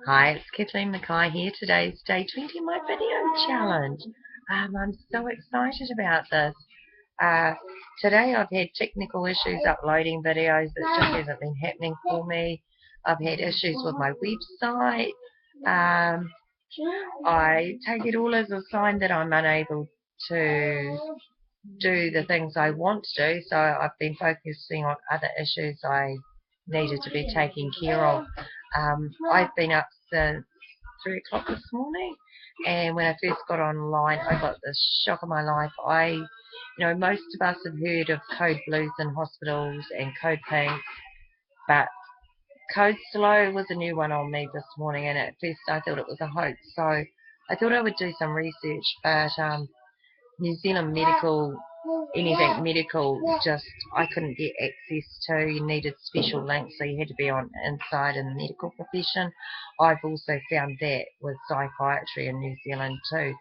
Hi, it's Kathleen Mackay here. Today's day 20 of my video challenge. I'm so excited about this. Uh, Today I've had technical issues uploading videos. It just hasn't been happening for me. I've had issues with my website. Um, I take it all as a sign that I'm unable to do the things I want to do, so I've been focusing on other issues I needed to be taking care of. I've been up since 3 o'clock this morning, and when I first got online I got the shock of my life. Most of us have heard of code blues in hospitals and code pink, but code slow was a new one on me this morning, and at first I thought it was a hoax, so I thought I would do some research, but New Zealand medical, anything medical, just I couldn't get access to. You needed special links, so you had to be on inside in the medical profession. I've also found that with psychiatry in New Zealand too.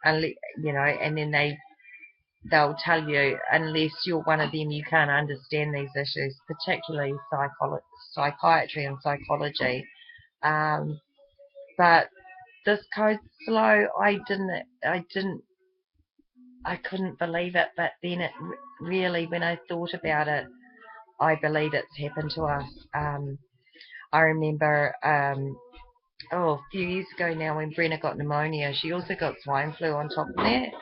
Unless, and then they'll tell you unless you're one of them, you can't understand these issues, particularly psychiatry and psychology. Um, but this code slow, I couldn't believe it, but then it really, when I thought about it, I believe it's happened to us. I remember, a few years ago now, when Brenna got pneumonia, she also got swine flu on top of that,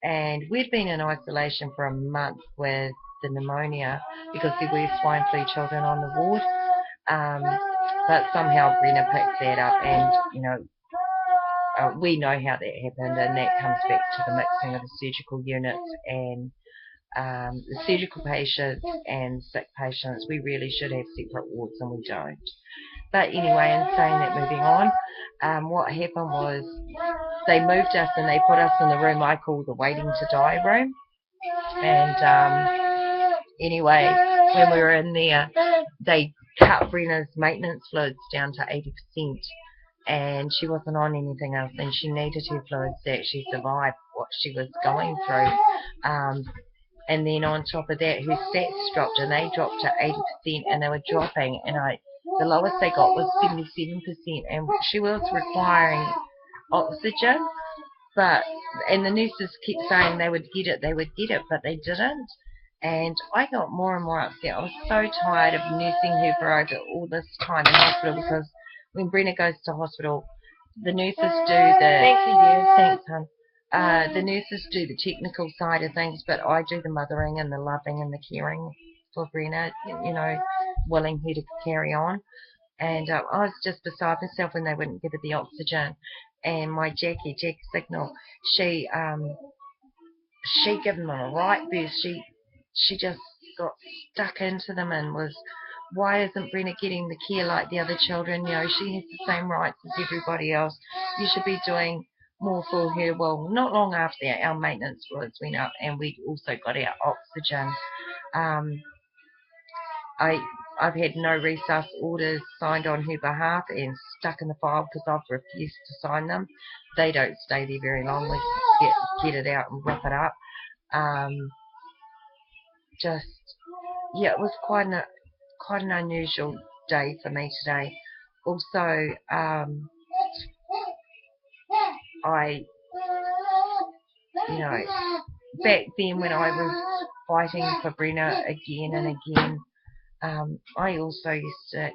and we'd been in isolation for a month with the pneumonia because there were swine flu children on the ward. Um, but somehow Brenna picked that up, and we know how that happened, and that comes back to the mixing of the surgical units and the surgical patients and sick patients. We really should have separate wards, and we don't. But anyway, in saying that, moving on, what happened was they moved us and they put us in the room I call the waiting to die room. And anyway, when we were in there, they cut Brenna's maintenance fluids down to 80%, and she wasn't on anything else, and she needed her fluids to actually survive what she was going through. And then on top of that, her stats dropped, and they dropped to 80%, and they were dropping, and the lowest they got was 77%, and she was requiring oxygen, and the nurses kept saying they would get it, but they didn't. And I got more and more upset. I was so tired of nursing her for over all this time in hospital, because when Brenna goes to hospital, the nurses do the... Thank you, dear. Thanks, hon. The nurses do the technical side of things, but I do the mothering and the loving and the caring for Brenna, willing her to carry on. And I was just beside myself when they wouldn't give her the oxygen. And my Jackie Signal, she gave them a right burst. She just got stuck into them and was, why isn't Brenna getting the care like the other children? She has the same rights as everybody else. You should be doing more for her. Well, not long after that, our maintenance fluids went up, and we also got our oxygen. I've had no resus orders signed on her behalf and stuck in the file because I've refused to sign them. They don't stay there very long. We get it out and wrap it up. It was quite an unusual day for me today. Also, back then when I was fighting for Brenna again and again, I also used to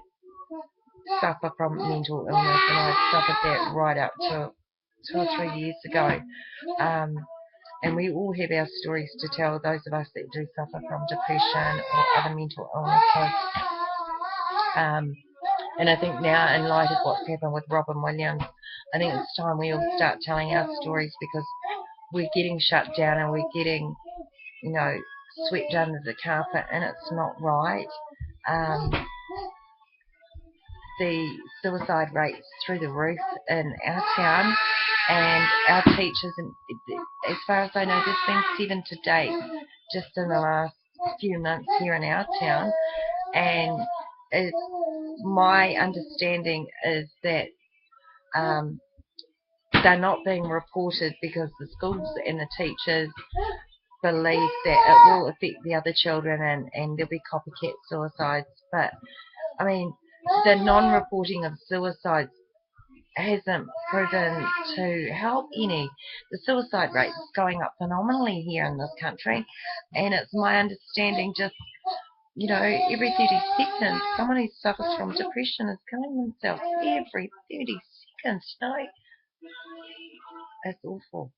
suffer from mental illness, and I suffered that right up to 2 or 3 years ago. And we all have our stories to tell, those of us that do suffer from depression or other mental illnesses. And I think now, in light of what's happened with Robin Williams, I think it's time we all start telling our stories, because we're getting shut down and we're getting, swept under the carpet, and it's not right. The suicide rates through the roof in our town, and our teachers, and as far as I know, there's been 7 to date just in the last few months here in our town. And my understanding is that they're not being reported because the schools and the teachers believe that it will affect the other children, and there'll be copycat suicides. But I mean, the non-reporting of suicides hasn't proven to help any. The suicide rate is going up phenomenally here in this country, and it's my understanding just, every 30 seconds, someone who suffers from depression is killing themselves. Every 30 seconds, That's awful.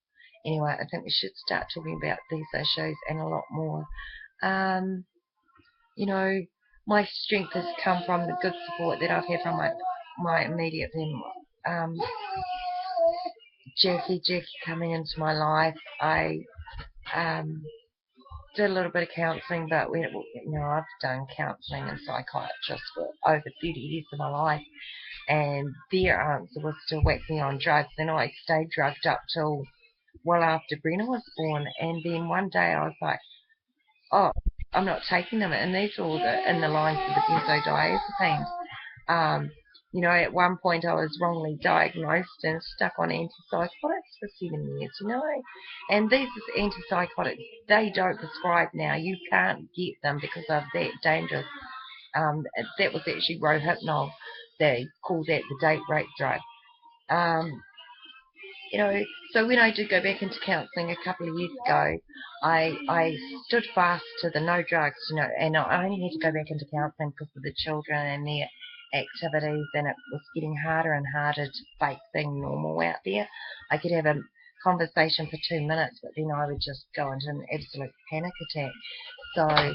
Anyway, I think we should start talking about these issues and a lot more. Um, you know, my strength has come from the good support that I've had from my immediate family. Jackie coming into my life. I did a little bit of counselling, but I've done counselling and psychiatrists for over 30 years of my life, and their answer was to whack me on drugs, and I stayed drugged up till well after Brenna was born, and then one day I was like, oh, I'm not taking them, and these are all in the lines of the benzodiazepines. At one point I was wrongly diagnosed and stuck on antipsychotics for 7 years, and these antipsychotics, they don't prescribe now. You can't get them because they're that dangerous. That was actually Rohypnol. They call that the date rape drug. So when I did go back into counselling a couple of years ago, I stood fast to the no drugs, and I only had to go back into counselling because of the children and their activities, and it was getting harder and harder to fake being normal out there. I could have a conversation for 2 minutes, but then I would just go into an absolute panic attack. So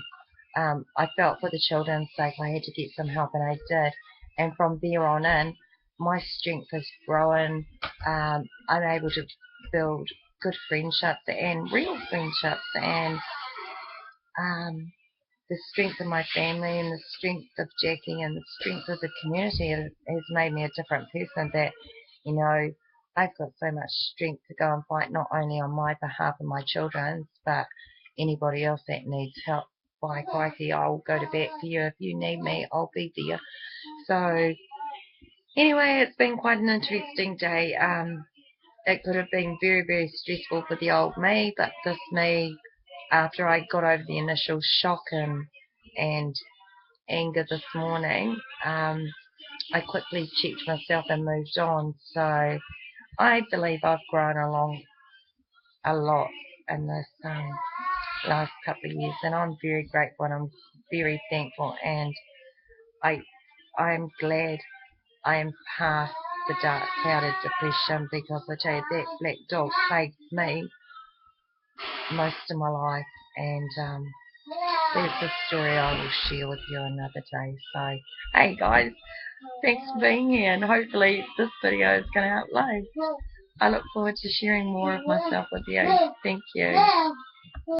I felt for the children's sake I had to get some help, and I did. And from there on in, my strength has grown. I'm able to build good friendships and real friendships, and the strength of my family and the strength of Jackie and the strength of the community has made me a different person. That, I've got so much strength to go and fight not only on my behalf and my children's, but anybody else that needs help. By crikey, I'll go to bat for you. If you need me, I'll be there. So anyway, it's been quite an interesting day. It could have been very, very stressful for the old me, but this me, after I got over the initial shock and anger this morning, I quickly checked myself and moved on. So I believe I've grown along a lot in this last couple of years, and I'm very grateful and I'm very thankful, and I'm glad I am past the dark cloud of depression, because I tell you, that black dog plagued me most of my life, and that's a story I will share with you another day. So, hey guys, thanks for being here, and hopefully this video is going to upload. I look forward to sharing more of myself with you. Thank you.